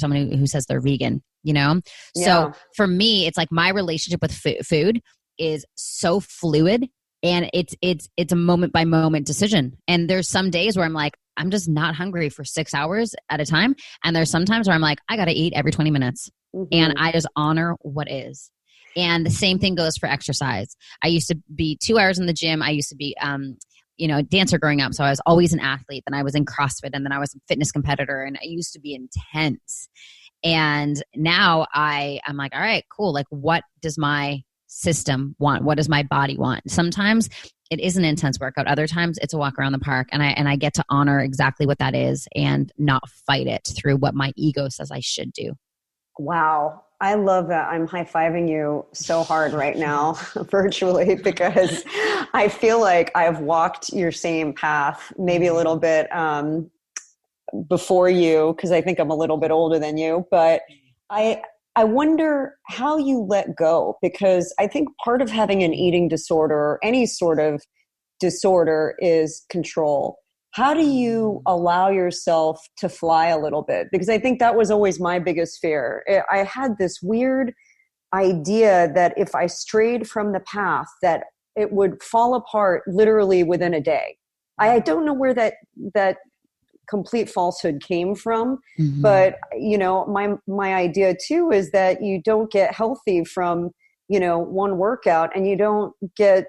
someone who says they're vegan, Yeah. So for me, it's like my relationship with food is so fluid, and it's a moment by moment decision. And there's some days where I'm like, I'm just not hungry for 6 hours at a time. And there's some times where I'm like, I got to eat every 20 minutes. And I just honor what is. And the same thing goes for exercise. I used to be 2 hours in the gym. I used to be, a dancer growing up. So I was always an athlete. Then I was in CrossFit, and then I was a fitness competitor, and I used to be intense. And now I'm like, all right, cool. Like, what does my system want? What does my body want? Sometimes it is an intense workout. Other times it's a walk around the park, and I get to honor exactly what that is and not fight it through what my ego says I should do. Wow. I love that. I'm high-fiving you so hard right now, virtually, because I feel like I've walked your same path, maybe a little bit before you, because I think I'm a little bit older than you. But I wonder how you let go, because I think part of having an eating disorder or any sort of disorder is control. How do you allow yourself to fly a little bit? Because I think that was always my biggest fear. I had this weird idea that if I strayed from the path, that it would fall apart literally within a day. I don't know where that complete falsehood came from, but my idea too is that you don't get healthy from one workout, and you don't get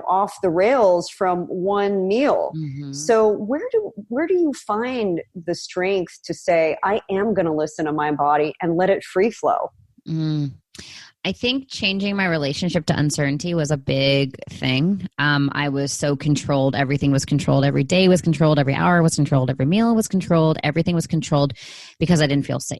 off the rails from one meal. So where do you find the strength to say, I am going to listen to my body and let it free flow? I think changing my relationship to uncertainty was a big thing. I was so controlled. Everything was controlled. Every day was controlled. Every hour was controlled. Every meal was controlled. Everything was controlled because I didn't feel safe.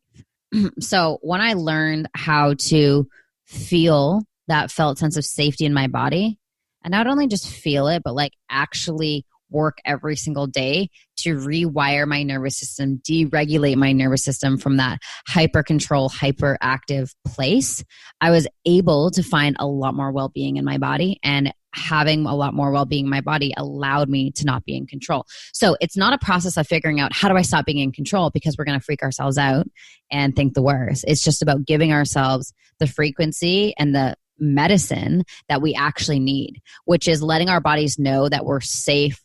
So when I learned how to feel that felt sense of safety in my body, and not only just feel it, but like actually work every single day to rewire my nervous system, deregulate my nervous system from that hyper control, hyperactive place, I was able to find a lot more well-being in my body, and having a lot more well-being in my body allowed me to not be in control. So it's not a process of figuring out how do I stop being in control, because we're going to freak ourselves out and think the worst. It's just about giving ourselves the frequency and the medicine that we actually need, which is letting our bodies know that we're safe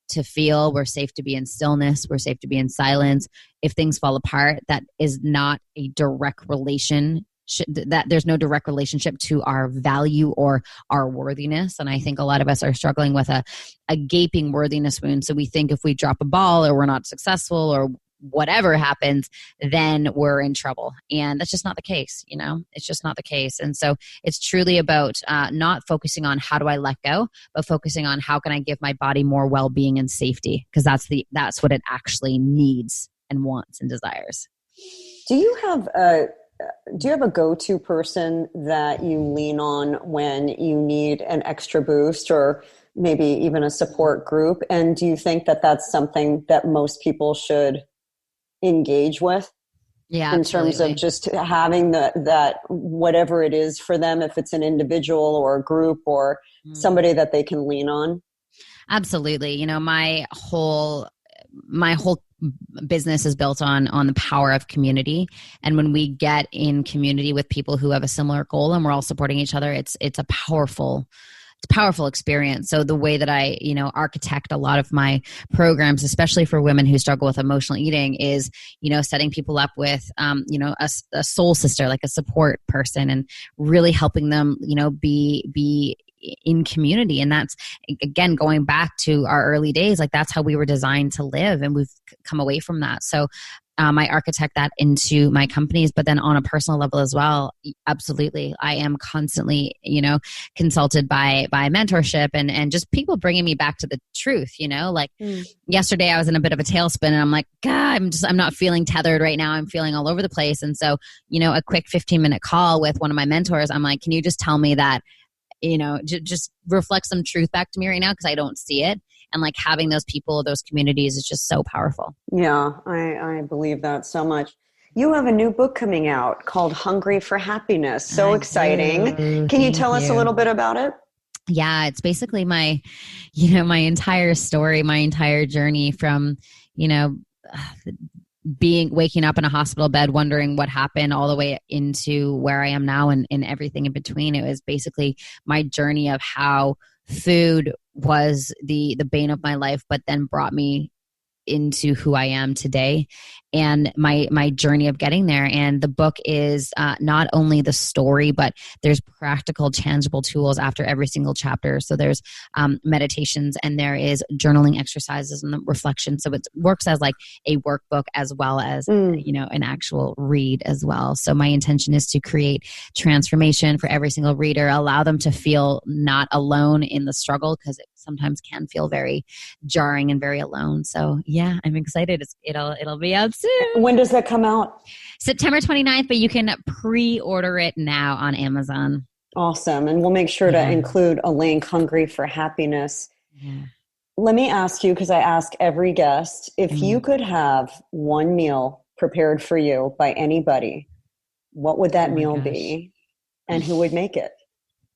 to feel, we're safe to be in stillness, we're safe to be in silence. If things fall apart, that is not a direct relation, that there's no direct relationship to our value or our worthiness. And I think a lot of us are struggling with a gaping worthiness wound. So we think if we drop a ball, or we're not successful, or whatever happens, then we're in trouble. And that's just not the case. It's just not the case. And so it's truly about not focusing on how do I let go, but focusing on how can I give my body more well-being and safety, because that's what it actually needs and wants and desires. Do you have a go-to person that you lean on when you need an extra boost, or maybe even a support group? And do you think that that's something that most people should engage with? Yeah, in absolutely. terms of just having that whatever it is for them, if it's an individual or a group or somebody that they can lean on? Absolutely. My whole business is built on the power of community. And when we get in community with people who have a similar goal and we're all supporting each other, it's a powerful experience. So the way that I, architect a lot of my programs, especially for women who struggle with emotional eating, is, setting people up with, a soul sister, like a support person, and really helping them, be in community. And that's, again, going back to our early days, like that's how we were designed to live, and we've come away from that. So I architect that into my companies, but then on a personal level as well. Absolutely. I am constantly, consulted by mentorship and just people bringing me back to the truth, yesterday I was in a bit of a tailspin, and I'm like, God, I'm not feeling tethered right now. I'm feeling all over the place. And so, a quick 15-minute call with one of my mentors, I'm like, can you just tell me that, just reflect some truth back to me right now, because I don't see it. And like having those people, those communities is just so powerful. Yeah, I believe that so much. You have a new book coming out called Hungry for Happiness. So exciting. Can you tell us a little bit about it? Yeah, it's basically my entire story, my entire journey from, waking up in a hospital bed, wondering what happened, all the way into where I am now and everything in between. It was basically my journey of how food was the bane of my life, but then brought me into who I am today and my journey of getting there. And the book is not only the story, but there's practical, tangible tools after every single chapter. So there's meditations, and there is journaling exercises and reflection. So it works as like a workbook as well as an actual read as well. So my intention is to create transformation for every single reader, allow them to feel not alone in the struggle, because it sometimes can feel very jarring and very alone. So yeah, I'm excited. It'll be out soon. When does that come out? September 29th, but you can pre-order it now on Amazon. Awesome. And we'll make sure to include a link, Hungry for Happiness. Yeah. Let me ask you, because I ask every guest, if you could have one meal prepared for you by anybody, what would that meal be? And who would make it?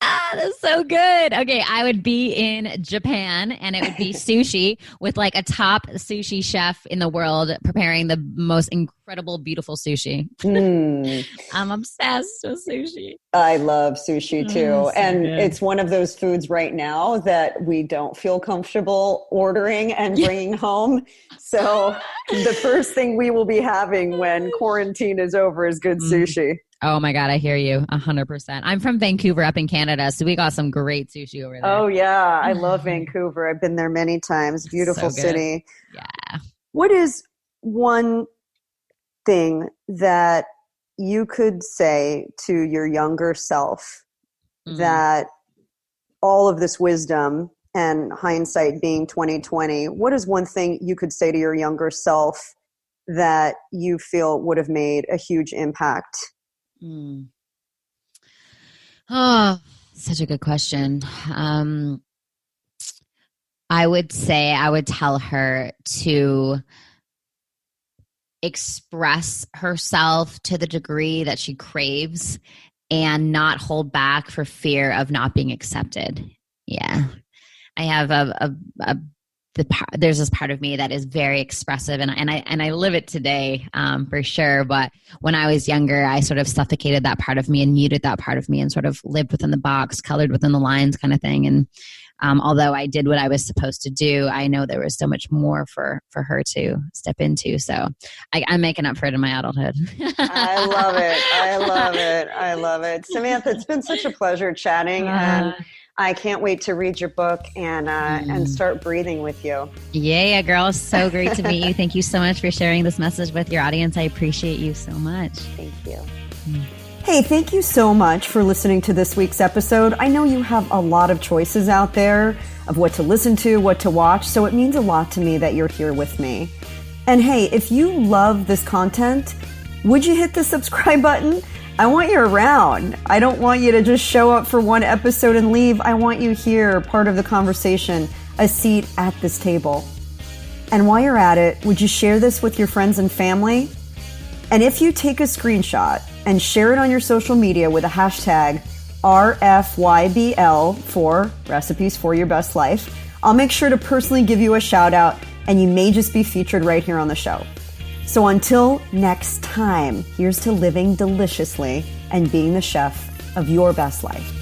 That's so good. Okay, I would be in Japan, and it would be sushi with like a top sushi chef in the world preparing the most incredible, beautiful sushi. I'm obsessed with sushi. I love sushi too. So and good. It's one of those foods right now that we don't feel comfortable ordering and bringing home. So the first thing we will be having when quarantine is over is good sushi. Oh my God, I hear you 100%. I'm from Vancouver up in Canada, so we got some great sushi over there. Oh yeah, I love Vancouver. I've been there many times. Beautiful city. Yeah. What is one thing that you could say to your younger self that all of this wisdom and hindsight being 2020, what is one thing you could say to your younger self that you feel would have made a huge impact? Oh, such a good question. I would say I would tell her to express herself to the degree that she craves and not hold back for fear of not being accepted. Yeah. I have there's this part of me that is very expressive, and I live it today for sure. But when I was younger, I sort of suffocated that part of me and muted that part of me and sort of lived within the box, colored within the lines kind of thing. And although I did what I was supposed to do, I know there was so much more for her to step into. So I'm making up for it in my adulthood. I love it. I love it. I love it. Samantha, it's been such a pleasure chatting. And I can't wait to read your book and start breathing with you. Yeah, girl. So great to meet you. Thank you so much for sharing this message with your audience. I appreciate you so much. Thank you. Hey, thank you so much for listening to this week's episode. I know you have a lot of choices out there of what to listen to, what to watch, so it means a lot to me that you're here with me. And hey, if you love this content, would you hit the subscribe button? I want you around. I don't want you to just show up for one episode and leave. I want you here, part of the conversation, a seat at this table. And while you're at it, would you share this with your friends and family? And if you take a screenshot and share it on your social media with a hashtag RFYBL for Recipes for Your Best Life, I'll make sure to personally give you a shout out, and you may just be featured right here on the show. So until next time, here's to living deliciously and being the chef of your best life.